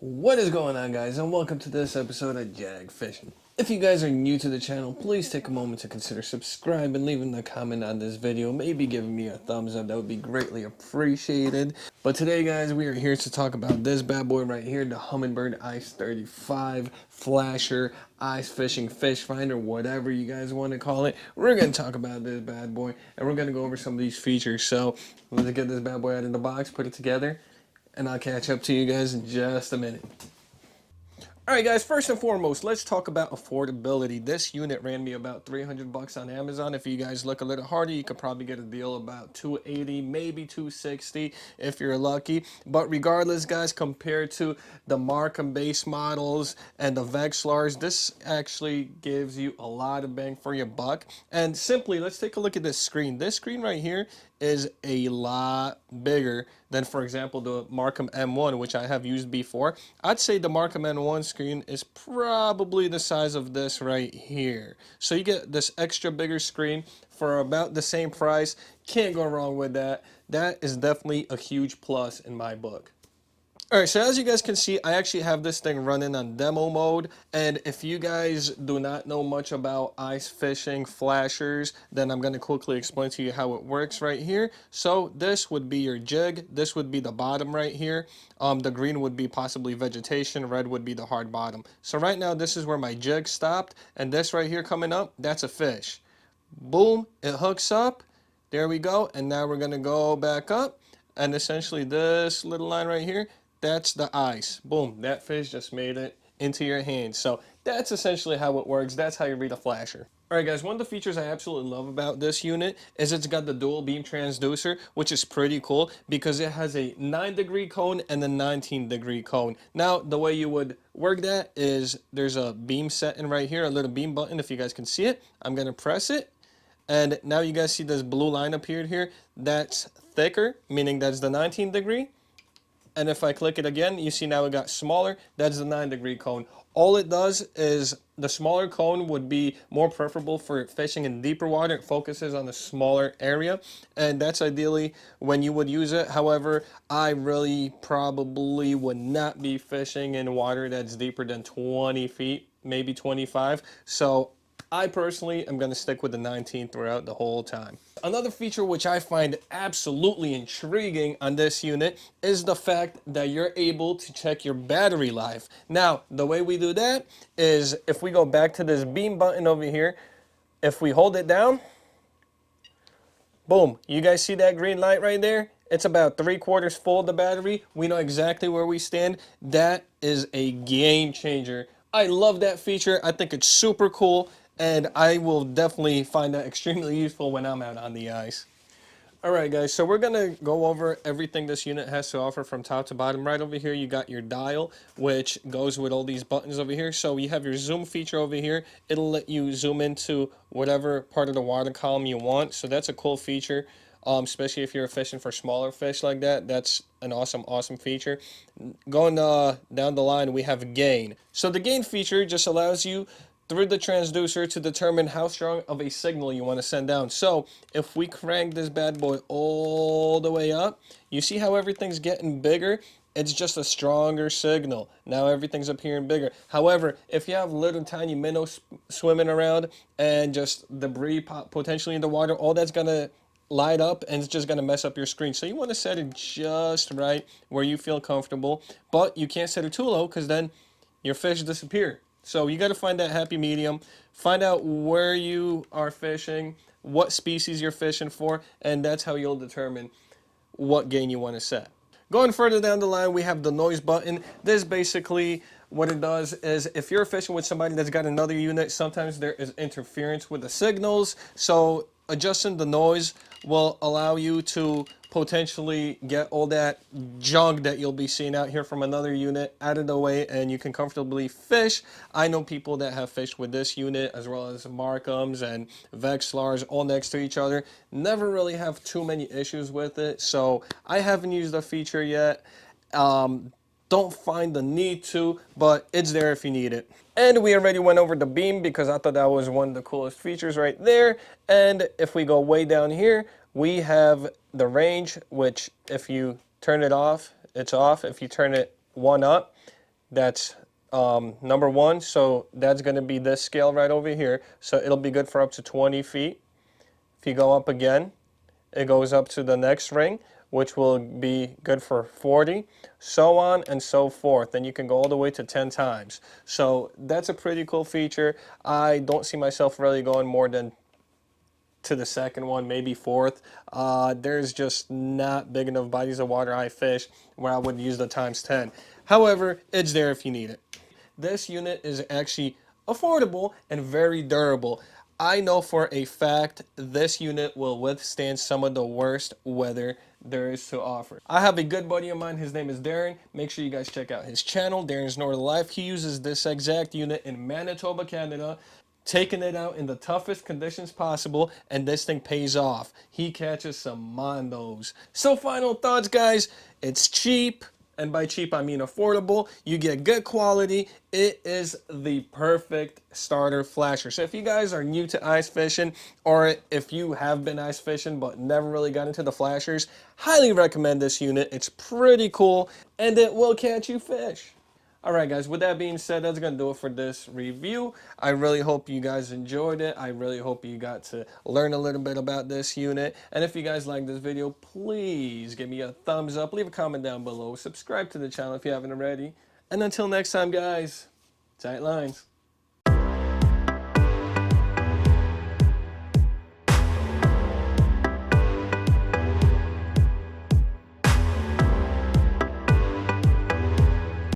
What is going on, guys, and welcome to this episode of Jag Fishing. If you guys are new to the channel, please take a moment to consider subscribing and leaving a comment on this video, maybe giving me a thumbs up. That would be greatly appreciated. But today, guys, we are here to talk about this bad boy right here, the Humminbird ICE 35 flasher ice fishing fish finder, whatever you guys want to call it. We're going to talk about this bad boy, and we're going to go over some of these features. So let's get this bad boy out of the box, put it together, and I'll catch up to you guys in just a minute. Alright guys, first and foremost, let's talk about affordability. This unit ran me about 300 bucks on Amazon. If you guys look a little harder, you could probably get a deal about 280, maybe 260 if you're lucky. But regardless, guys, compared to the Markham base models and the Vexilars, this actually gives you a lot of bang for your buck. And simply, let's take a look at this screen. This screen right here is a lot bigger than, for example, the Markham M1, which I have used before. I'd say the Markham M1 screen is probably the size of this right here. So you get this extra bigger screen for about the same price. Can't go wrong with that. That is definitely a huge plus in my book. Alright, so as you guys can see, I actually have this thing running on demo mode, and if you guys do not know much about ice fishing flashers, then I'm going to quickly explain to you how it works right here. So this would be your jig, this would be the bottom right here, the green would be possibly vegetation, red would be the hard bottom. So right now this is where my jig stopped, and this right here coming up, that's a fish. Boom, it hooks up, there we go, and now we're going to go back up, and essentially this little line right here, that's the ice. Boom, that fish just made it into your hand. So that's essentially how it works. That's how you read a flasher. Alright guys, one of the features I absolutely love about this unit is it's got the dual beam transducer, which is pretty cool because it has a 9-degree cone and a 19-degree cone. Now, the way you would work that is there's a beam setting right here, a little beam button, if you guys can see it. I'm going to press it. And now you guys see this blue line appeared here. That's thicker, meaning that's the 19-degree. And if I click it again, you see now it got smaller. That's the 9-degree cone. All it does is the smaller cone would be more preferable for fishing in deeper water. It focuses on a smaller area, and that's ideally when you would use it. However, I really probably would not be fishing in water that's deeper than 20 feet, maybe 25. So I personally am going to stick with the 19 throughout the whole time. Another feature which I find absolutely intriguing on this unit is the fact that you're able to check your battery life. Now, the way we do that is if we go back to this beam button over here, if we hold it down, boom, you guys see that green light right there? It's about 3/4 full of the battery. We know exactly where we stand. That is a game changer. I love that feature. I think it's super cool, and I will definitely find that extremely useful when I'm out on the ice. Alright guys, so we're going to go over everything this unit has to offer from top to bottom. Right over here you got your dial, which goes with all these buttons over here. So you have your zoom feature over here. It'll let you zoom into whatever part of the water column you want. So that's a cool feature, especially if you're fishing for smaller fish like that. That's an awesome feature. Going down the line, we have gain. So the gain feature just allows you through the transducer to determine how strong of a signal you want to send down. So if we crank this bad boy all the way up, you see how everything's getting bigger? It's just a stronger signal. Now everything's appearing bigger. However, if you have little tiny minnows swimming around and just debris potentially in the water, all that's going to light up and it's just going to mess up your screen. So you want to set it just right where you feel comfortable, but you can't set it too low because then your fish disappear. So you got to find that happy medium, find out where you are fishing, what species you're fishing for, and that's how you'll determine what gain you want to set. Going further down the line, we have the noise button. This basically what it does is if you're fishing with somebody that's got another unit, sometimes there is interference with the signals. So adjusting the noise will allow you to potentially get all that junk that you'll be seeing out here from another unit out of the way, and you can comfortably fish. I know people that have fished with this unit as well as Markhams and Vexilars all next to each other. Never really have too many issues with it, so I haven't used the feature yet. Don't find the need to, but it's there if you need it. And we already went over the beam because I thought that was one of the coolest features right there. And if we go way down here, we have the range, which if you turn it off, it's off. If you turn it one up, That's number one. So that's going to be this scale right over here. So it'll be good for up to 20 feet. If you go up again, it goes up to the next ring, which will be good for 40, so on and so forth. Then you can go all the way to 10 times. So that's a pretty cool feature. I don't see myself really going more than to the second one, maybe fourth. There's just not big enough bodies of water I fish where I would use the times 10. However, it's there if you need it. This unit is actually affordable and very durable. I know for a fact this unit will withstand some of the worst weather there is to offer. I have a good buddy of mine, his name is Darren. Make sure you guys check out his channel, Darren's Northern Life. He uses this exact unit in Manitoba, Canada, taking it out in the toughest conditions possible, and this thing pays off. He catches some mondos. So final thoughts, guys, it's cheap. And by cheap, I mean affordable. You get good quality. It is the perfect starter flasher. So if you guys are new to ice fishing, or if you have been ice fishing but never really got into the flashers, highly recommend this unit. It's pretty cool, and it will catch you fish. Alright guys, with that being said, that's going to do it for this review. I really hope you guys enjoyed it. I really hope you got to learn a little bit about this unit. And if you guys like this video, please give me a thumbs up, leave a comment down below, subscribe to the channel if you haven't already. And until next time guys, tight lines.